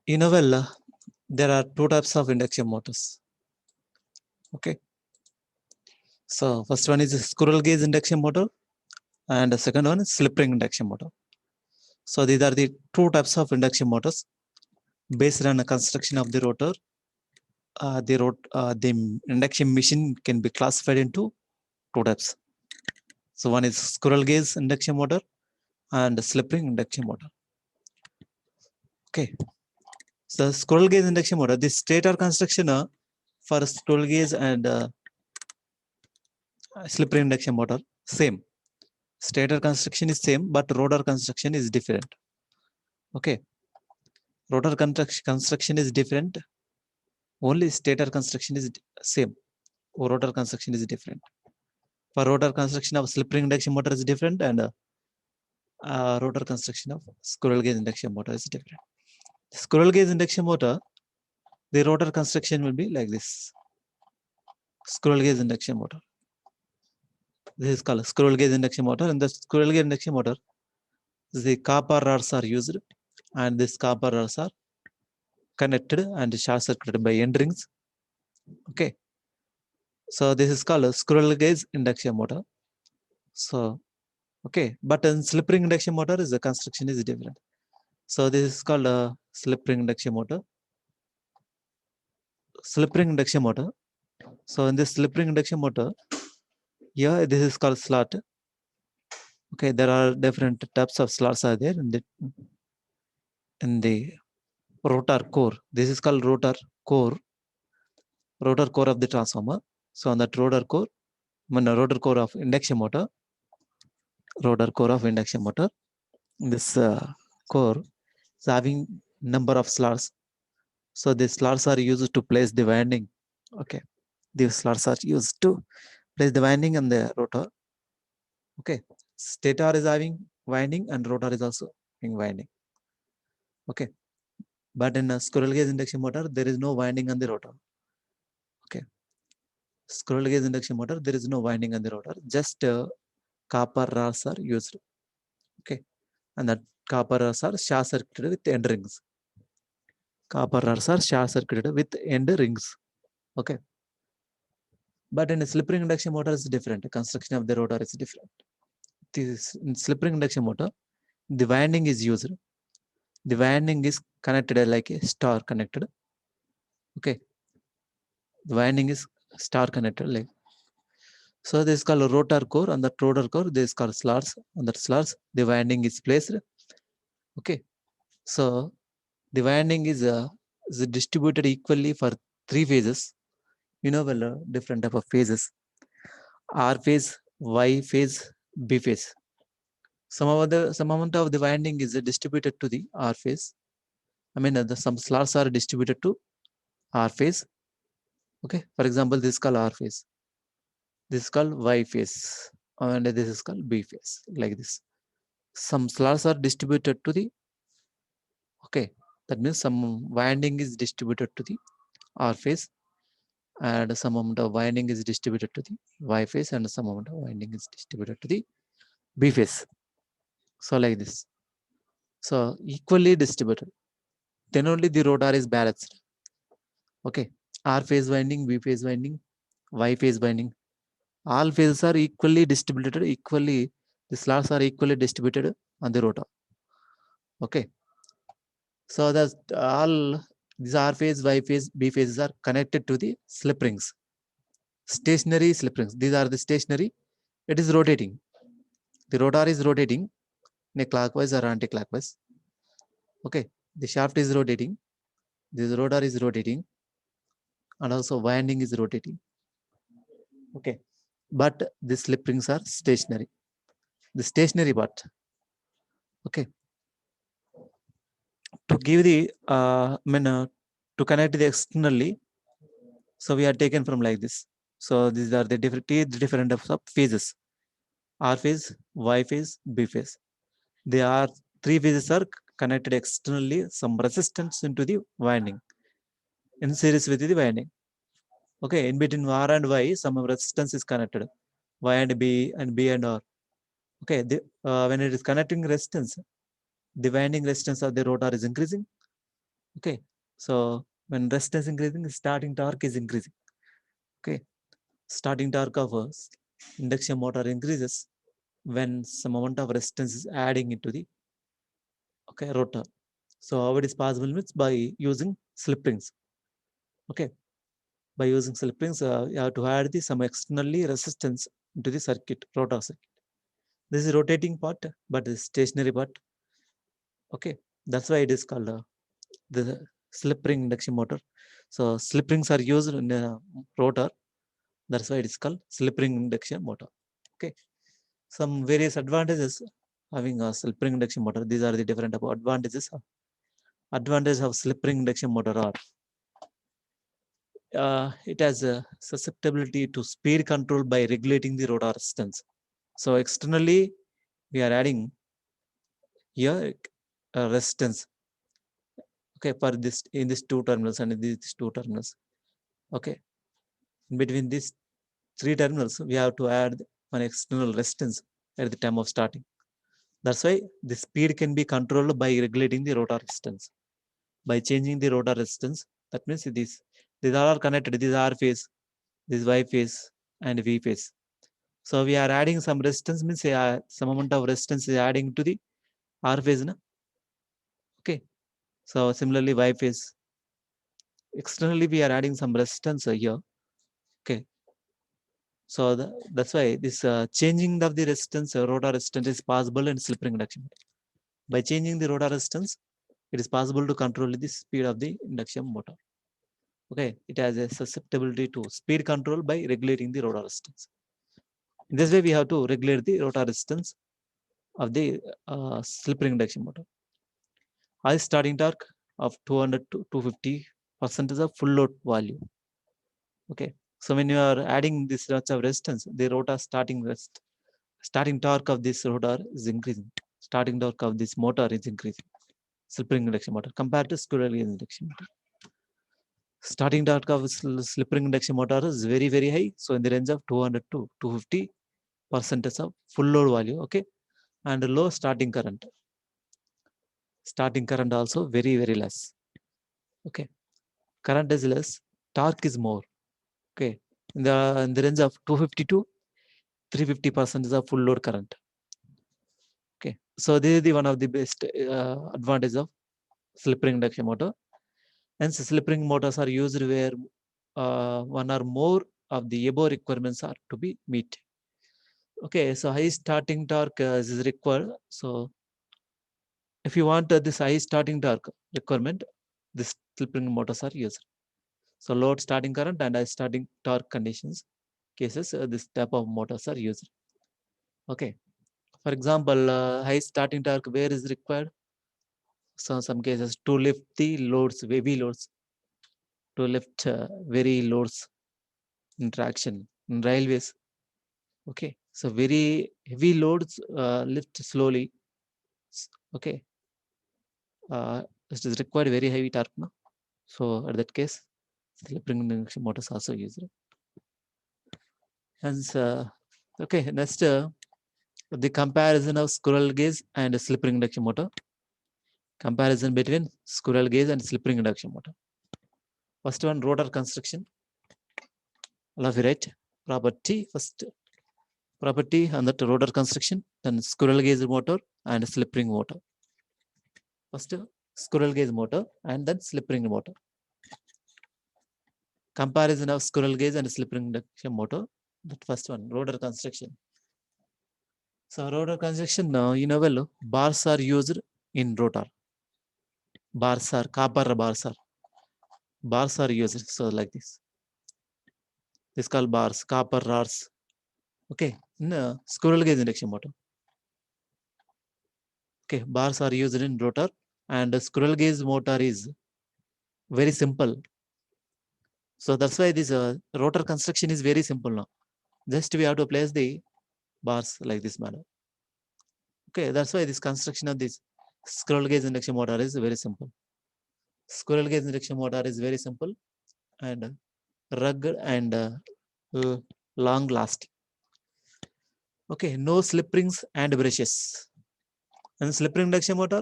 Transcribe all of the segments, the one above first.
In a well, there are two types of induction motors. Okay. So first one is squirrel cage induction motor, and the second one is slip ring induction motor. So these are the two types of induction motors based on the construction of the rotor. The induction machine can be classified into two types. So one is squirrel cage induction motor and slip ring induction motor. Okay. So squirrel cage induction motor, the stator construction for squirrel cage and slip ring induction motor same. Stator construction is same, but rotor construction is different. Okay. Rotor construction is different. Only stator construction is same. Rotor construction is different. For rotor construction of slip ring induction motor is different, and rotor construction of squirrel cage induction motor is different. Squirrel cage induction motor, the rotor construction will be like this. Squirrel cage induction motor. This is called squirrel cage induction motor. In the squirrel cage induction motor, the copper rods are used, and these copper rods are connected and short circuited by end rings. Okay. So this is called a squirrel cage induction motor. So okay, but in slip ring induction motor, is the construction is different. So this is called a slip ring induction motor. Slip ring induction motor. So in this slip ring induction motor, here this is called slot. Okay, there are different types of slots are there in the rotor core. This is called rotor core of the transformer. So on that rotor core of induction motor, this core is having number of slots. So these slots are used to place the winding. Okay, these slots are used to place the winding on the rotor. Okay, stator is having winding and rotor is also having winding. Okay, but in a squirrel cage induction motor, there is no winding on the rotor. Okay, squirrel cage induction motor, there is no winding on the rotor. Just copper rods are used. Okay, and that copper rods are short circuited with end rings. Copper rods are short circuited with end rings. Okay, but in a slip ring induction motor is different. The construction of the rotor is different. This in slip ring induction motor, the winding is used. The winding is connected like a star connected. Okay, the winding is star connected like. So this is called a rotor core. On the rotor core, this is called slots. On that slots, the winding is placed. Okay, so the winding is distributed equally for three phases. You know, well, different type of phases: R phase, Y phase, B phase. Some amount of the winding is distributed to the R phase. I mean, some slots are distributed to R phase. Okay, for example, this is called R phase. This is called Y phase, and this is called B phase. Like this, some slots are distributed to the. Okay, that means some winding is distributed to the R phase, and some amount of winding is distributed to the Y phase, and some amount of winding is distributed to the B phase. So like this. So equally distributed. Then only the rotor is balanced. Okay. R phase winding, B phase winding, Y phase winding. All phases are equally distributed, the slots are equally distributed on the rotor. Okay. So that's all these R phase, Y phase, B phases are connected to the slip rings. Stationary slip rings. These are the stationary. It is rotating. The rotor is rotating in a clockwise or anti-clockwise. Okay. The shaft is rotating. This rotor is rotating. And also winding is rotating. Okay. But the slip rings are stationary. The stationary part. Okay. To give the to connect the externally, so we are taken from like this. So these are the different types of phases: R phase, Y phase, B phase. They are three phases are connected externally, some resistance into the winding in series with the winding. Okay, in between R and Y, some resistance is connected. Y and B and R. Okay, when it is connecting resistance, the winding resistance of the rotor is increasing. Okay, so when resistance increasing, starting torque is increasing. Okay, starting torque of a induction motor increases when some amount of resistance is adding into the rotor. So how it is possible means by using slip rings. Okay, by using slip rings, you have to add the some externally resistance into the circuit, rotor circuit. This is rotating part, but the stationary part. Okay, that's why it is called the slip ring induction motor. So slip rings are used in a rotor. That's why it is called slip ring induction motor. Okay, some various advantages having a slip ring induction motor. These are the different advantages. Advantage of slip ring induction motor are it has a susceptibility to speed control by regulating the rotor resistance. So externally, we are adding here resistance. Okay, for this in these two terminals and in these two terminals. Okay, in between these three terminals, we have to add an external resistance at the time of starting. That's why the speed can be controlled by regulating the rotor resistance. By changing the rotor resistance, that means these all are connected. These R phase, this Y phase, and V phase. So we are adding some resistance, means some amount of resistance is adding to the R phase. Na? Okay. So similarly, Y phase. Externally, we are adding some resistance here. Okay. So that's why this changing of the resistance, rotor resistance is possible in slip ring induction. By changing the rotor resistance, it is possible to control the speed of the induction motor. Okay. It has a susceptibility to speed control by regulating the rotor resistance. In this way, we have to regulate the rotor resistance of the slip ring induction motor. High starting torque of 200 to 250% of full load value. Okay, so when you are adding this much of resistance, the rotor starting torque of this rotor is increasing. Starting torque of this motor is increasing. Slip ring induction motor compared to squirrel cage induction motor. Starting torque of slip ring induction motor is very high. So in the range of 200 to 250% of full load value. Okay, and low starting current. Starting current also very less. Okay, current is less, torque is more. Okay, in the range of 250 to 350% is a full load current. Okay, so this is the one of the best advantage of slip ring induction motor. And slip ring motors are used where one or more of the above requirements are to be met. Okay, so high starting torque is required. So if you want this high starting torque requirement, this slip ring motors are used. So load starting current and high starting torque conditions cases, this type of motors are used. Okay. For example, high starting torque where is required? So some cases to lift the loads, heavy loads, to lift very loads in traction in railways. Okay. So very heavy loads lift slowly. Okay. It is required very heavy torque. No? So at that case, slip ring induction motors also used. Hence, okay, next the comparison of squirrel cage and slip ring induction motor. Comparison between squirrel cage and slip ring induction motor. First one, rotor construction. All of you right? Property, first property on that rotor construction, then squirrel cage motor and slip ring motor. First, squirrel cage motor and then slip ring motor. Comparison of squirrel cage and slip ring induction motor. That first one, rotor construction. So rotor construction, you know well, bars are used in rotor. Bars are copper bars are used. So like this. This called bars, copper rods. Okay, no, squirrel cage induction motor. Okay, bars are used in rotor and squirrel cage motor is very simple. So that's why this rotor construction is very simple now. Just we have to place the bars like this manner. Okay, that's why this construction of this squirrel cage induction motor is very simple. Squirrel cage induction motor is very simple and rugged and long lasting. Okay, no slip rings and brushes. And slip ring induction motor,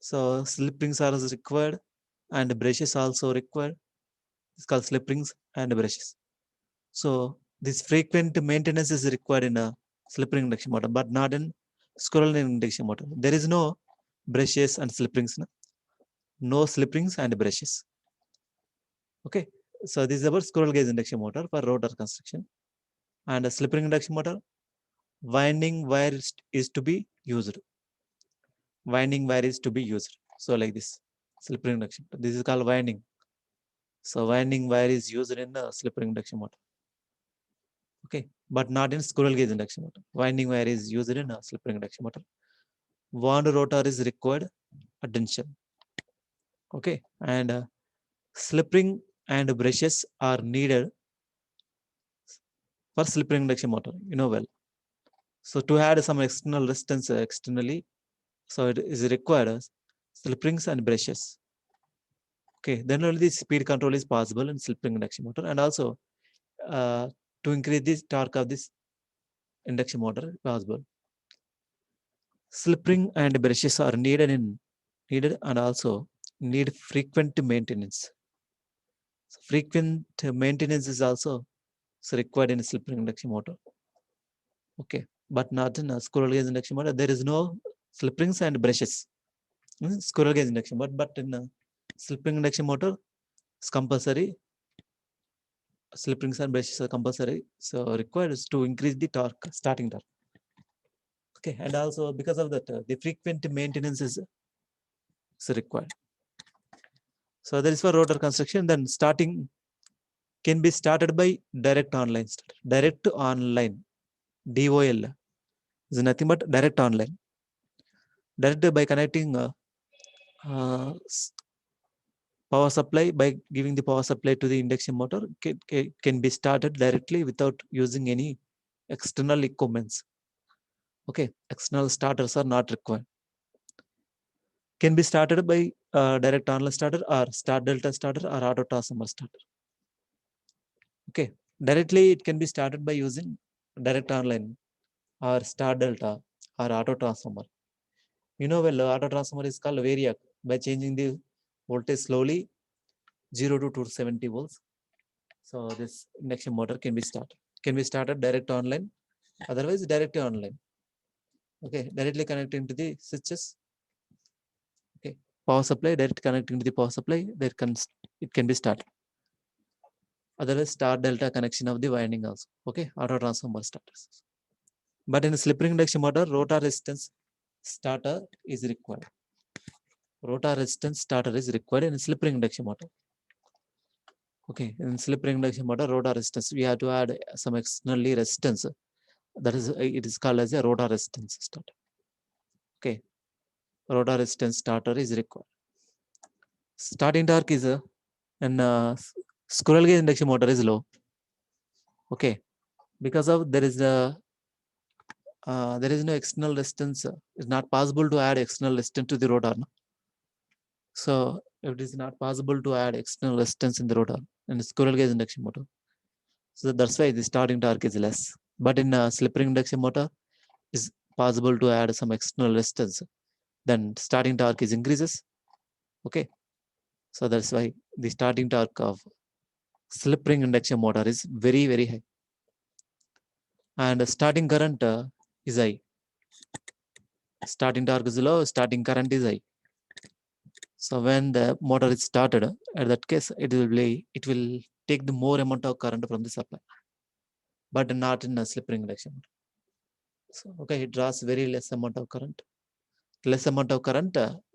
So slip rings are required and brushes also required. It's called slip rings and brushes. So this frequent maintenance is required in a slip ring induction motor, but not in squirrel ring induction motor. There is no brushes and slip rings. No slip rings and brushes. Okay. So this is about squirrel cage induction motor for rotor construction. And a slip ring induction motor, winding wire is to be used. Winding wire is to be used. So like this, slip ring induction. This is called winding. So winding wire is used in the slip ring induction motor. Okay, but not in squirrel cage induction motor. Winding wire is used in a slip ring induction motor. Wound rotor is required attention. Okay, and slip ring and brushes are needed for slip ring induction motor. You know well. So to add some external resistance externally, so it is required slip rings and brushes. Okay, then only the speed control is possible in slip ring induction motor, and also uh, to increase the torque of this induction motor possible. Slip ring and brushes are needed and also need frequent maintenance. So frequent maintenance is also required in a slip ring induction motor. Okay, but not in a squirrel cage induction motor. There is no slip rings and brushes. Squirrel cage induction, but in a slip ring induction motor, it's compulsory. Slip rings and brushes are compulsory. So required is to increase the torque, starting torque. Okay, and also because of that, the frequent maintenance is required. So that is for rotor construction. Then starting can be started by direct online start. Direct online, DOL is nothing but direct online. Direct by connecting uh, power supply, by giving the power supply to the induction motor, can be started directly without using any external equipments. Okay, external starters are not required. Can be started by direct online starter or start delta starter or auto transformer starter. Okay, directly it can be started by using direct online or star delta or auto transformer. You know, well, auto transformer is called variac by changing the voltage slowly 0 to 270 volts. So this induction motor can be started direct online, otherwise directly online. Okay, directly connecting to the switches. Okay, power supply direct connecting to the power supply. It can be started. Otherwise, star delta connection of the winding also. Okay, auto transformer starters. But in a slip ring induction motor, rotor resistance starter is required. Rotor resistance starter is required in a slip ring induction motor. Okay, in slip ring induction motor, rotor resistance, we have to add some externally resistance. That is, it is called as a rotor resistance starter. Okay, rotor resistance starter is required. Starting torque is and squirrel cage induction motor is low. Okay, because of there is no external resistance. It's not possible to add external resistance to the rotor. No? So it is not possible to add external resistance in the rotor in squirrel cage induction motor. So that's why the starting torque is less. But in a slip ring induction motor, is possible to add some external resistance. Then starting torque is increases. Okay. So that's why the starting torque of slip ring induction motor is very, very high. And starting current is high. Starting torque is low, starting current is high. So when the motor is started, at that case, it will take the more amount of current from the supply, but not in a slip ring induction motor. So okay, it draws very less amount of current,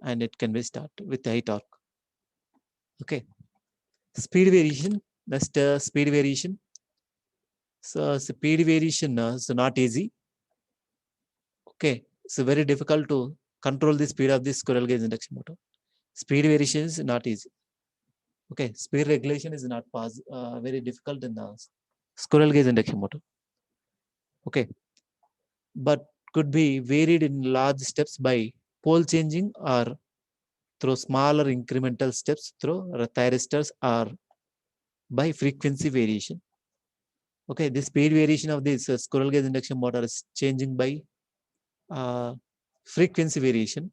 and it can be started with high torque. Okay, speed variation. That's the speed variation. So speed variation is not easy. Okay, it's very difficult to control the speed of this squirrel cage induction motor. Speed variation is not easy. Okay, speed regulation is not very difficult in the squirrel cage induction motor. Okay, but could be varied in large steps by pole changing or through smaller incremental steps through thyristors or by frequency variation. Okay, the speed variation of this squirrel cage induction motor is changing by uh, frequency variation.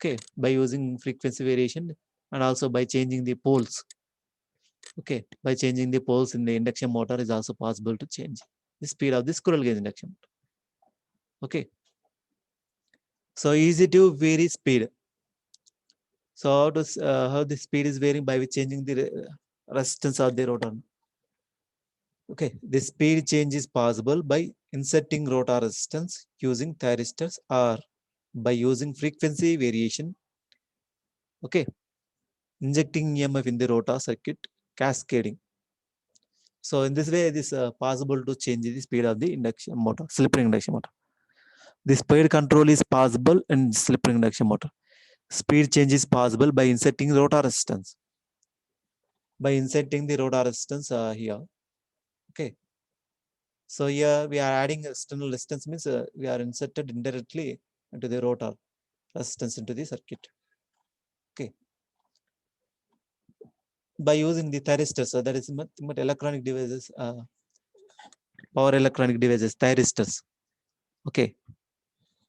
Okay, by using frequency variation and also by changing the poles. Okay, by changing the poles in the induction motor is also possible to change the speed of the squirrel cage induction motor. Okay, so easy to vary speed. So how the speed is varying by changing the resistance of the rotor. Okay, the speed change is possible by inserting rotor resistance using thyristors or by using frequency variation. Okay, injecting EMF in the rotor circuit, cascading. So in this way, it is possible to change the speed of the induction motor, slip ring induction motor. The speed control is possible in slip ring induction motor. Speed change is possible by inserting rotor resistance. By inserting the rotor resistance here. Okay. So here we are adding external resistance, means we are inserted indirectly into the rotor resistance into the circuit. Okay. By using the thyristors, so that is electronic devices, power electronic devices, thyristors. Okay.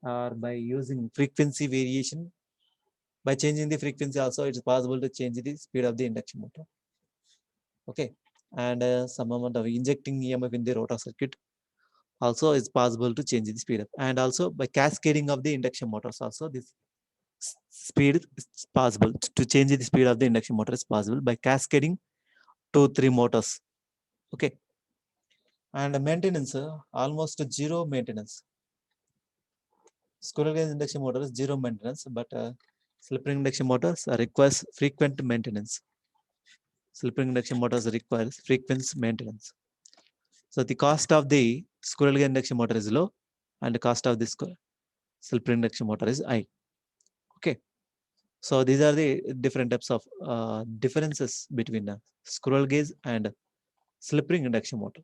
Or by using frequency variation, by changing the frequency also, it's possible to change the speed of the induction motor. Okay. And some amount of injecting EMF in the rotor circuit also is possible to change the speed up. And also by cascading of the induction motors also, this speed is possible to change the speed of the induction motor is possible by cascading 2-3 motors. Okay. And maintenance, almost zero maintenance. Squirrel cage induction motor is zero maintenance, but slip ring induction motors requires frequent maintenance. Slip ring induction motors requires frequent maintenance. So the cost of the squirrel cage induction motor is low, and the cost of this slip ring induction motor is high. Okay. So these are the different types of differences between squirrel cage and slip ring induction motor.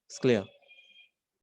It's clear.